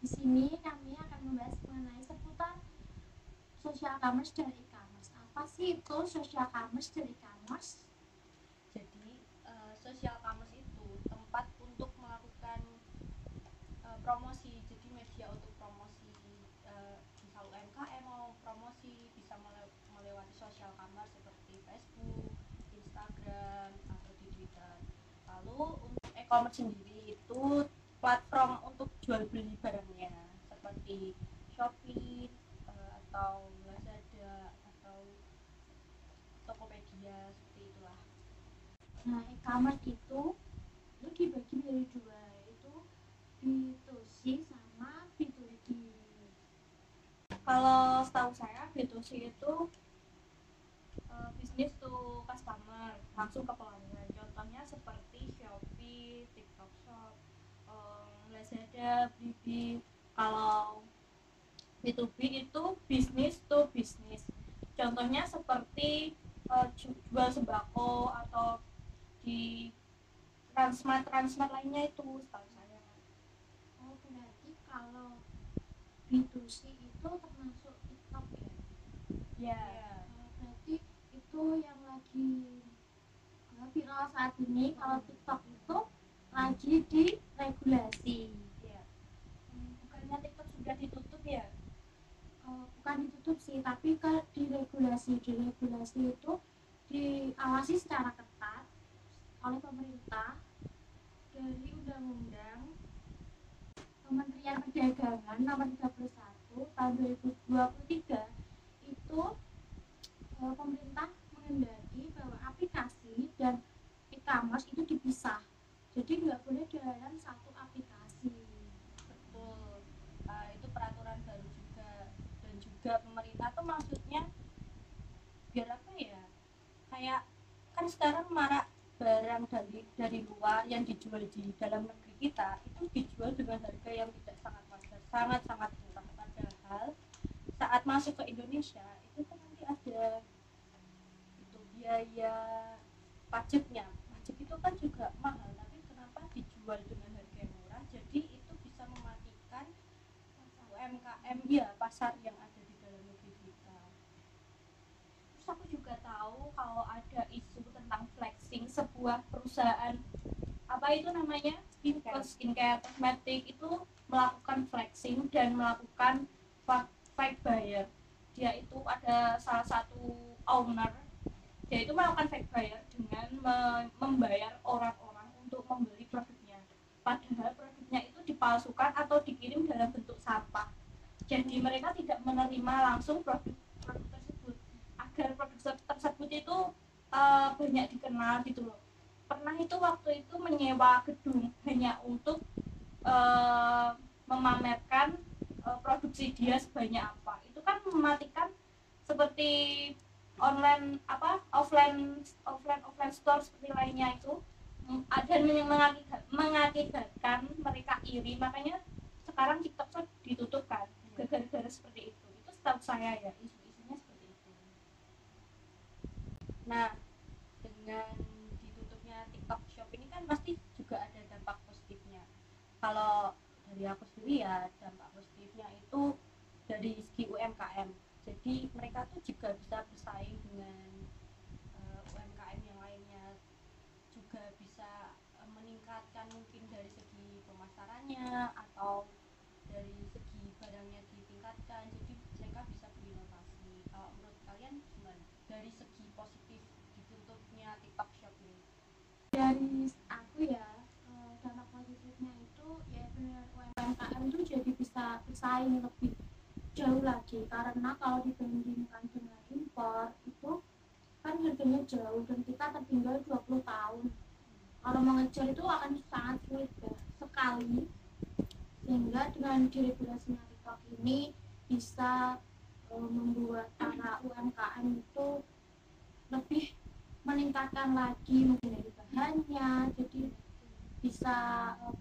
Di sini kami akan membahas mengenai seputar social commerce dan e-commerce. Apa sih itu social commerce dan e-commerce? Jadi social commerce itu tempat untuk melakukan promosi, jadi media untuk promosi, misal UMKM mau promosi bisa melewati social commerce seperti Facebook, Instagram, atau di Twitter. Lalu untuk e-commerce sendiri itu platform untuk jual beli barangnya seperti Shopee, atau Lazada atau Tokopedia, seperti itulah. Nah, e-commerce itu dibagi menjadi dua, yaitu B2C sama B2B. Kalau setahu saya B2C itu bisnis to customer, langsung ke pelanggan. Contohnya seperti Shopee, TikTok Shop, Lazada, Blibli. Kalau B2B itu bisnis to bisnis. Contohnya seperti jual sembako atau di transmart lainnya itu, setahu saya. Oh, berarti kalau B2C itu termasuk TikTok ya? Ya. Berarti itu yang lagi viral saat ini. Kalau TikTok itu lagi diregulasi. Ya. Bukannya TikTok sudah ditutup ya? Bukan ditutup sih, tapi diregulasi itu diawasi secara ketat oleh pemerintah dari Undang-Undang Kementerian Perdagangan Nomor 31 Tahun 2023. Itu pemerintah mengendaki bahwa aplikasi dan e-commerce itu dipisah, jadi nggak boleh dalam satu aplikasi. Betul. Itu peraturan baru juga, dan juga pemerintah tuh maksudnya biar apa ya, kayak kan sekarang marak barang dari luar yang dijual di dalam negeri kita itu dijual dengan harga yang tidak sangat wajar, sangat murah, padahal saat masuk ke Indonesia itu kan nanti ada itu biaya pajak itu kan juga mahal, tapi kenapa dijual dengan harga yang murah, jadi itu bisa mematikan UMKM ya, pasar yang ada di dalam negeri kita. Terus aku juga tahu kalau ada isu tentang flexing sebuah perusahaan, apa itu namanya, skincare kosmetik itu melakukan flexing dan melakukan fake buyer. Dia itu ada salah satu owner, dia itu melakukan fake buyer dengan membayar orang-orang untuk membeli produknya, padahal produknya itu dipalsukan atau dikirim dalam bentuk sampah. Jadi mereka tidak menerima langsung produk tersebut, agar produk tersebut itu banyak dikenal gitu loh. Pernah itu waktu itu menyewa gedung hanya untuk memamerkan produksi dia sebanyak apa. Itu kan mematikan seperti offline store seperti lainnya itu, ada yang mengakibatkan mereka iri, makanya sekarang TikTok tuh ditutup kan gara-gara seperti itu setahu saya ya, isu-isunya seperti itu. Nah, dengan ditutupnya TikTok Shop ini kan pasti juga ada dampak positifnya. Kalau dari aku sendiri ya, dampak positifnya itu dari segi UMKM. Jadi mereka tuh juga bisa bersaing dengan UMKM yang lainnya, juga bisa meningkatkan mungkin dari segi pemasarannya atau dari segi barangnya ditingkatkan, jadi mereka bisa berinovasi. Kalau menurut kalian gimana dari segi positif ditutupnya TikTok Shop ini? Dari aku ya, dampak positifnya itu ya benar, UMKM itu jadi bisa bersaing lebih jauh lagi, karena kalau dibandingkan dengan impor itu kan harganya jauh dan kita tertinggal 20 tahun. Kalau mengejar itu akan sangat sulit ya, sekali, sehingga dengan diregulasinya TikTok ini bisa membuat para UMKM itu lebih meningkatkan lagi mungkin dari bahannya, jadi bisa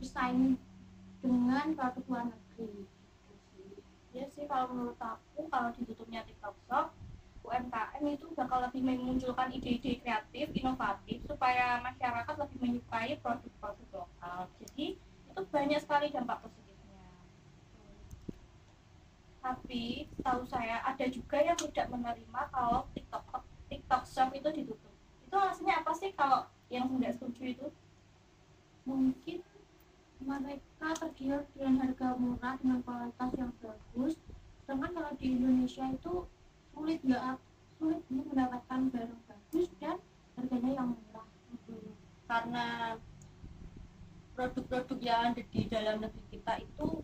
bersaing dengan produk luar negeri. Ya sih, kalau menurut aku kalau ditutupnya TikTok Shop, UMKM itu bakal lebih memunculkan ide-ide kreatif, inovatif supaya masyarakat lebih menyukai produk-produk lokal. Jadi itu banyak sekali dampak positifnya. Tapi tahu saya ada juga yang tidak menerima kalau TikTok Shop itu ditutup. Itu alasannya apa sih kalau yang tidak setuju itu? Mungkin mereka tergiur dengan harga murah dengan kualitas yang bagus, sedangkan kalau di Indonesia itu sulit untuk mendapatkan barang bagus dan harganya yang murah gitu. Karena produk-produk yang ada di dalam negeri kita itu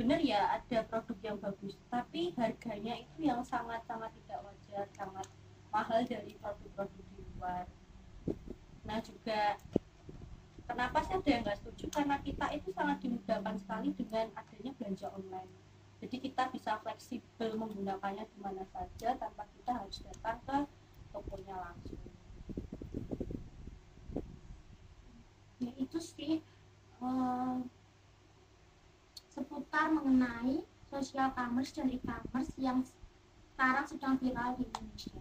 benar ya, ada produk yang bagus, tapi harganya itu yang sangat-sangat tidak wajar, sangat mahal dari produk-produk di luar. Nah juga kenapa sih ada yang nggak setuju, karena kita itu sangat dimudahkan sekali dengan adanya belanja online. Jadi kita bisa fleksibel menggunakannya di mana saja tanpa kita harus datang ke tokonya langsung. Ya itu sih seputar mengenai social commerce dan e-commerce yang sekarang sedang viral di Indonesia.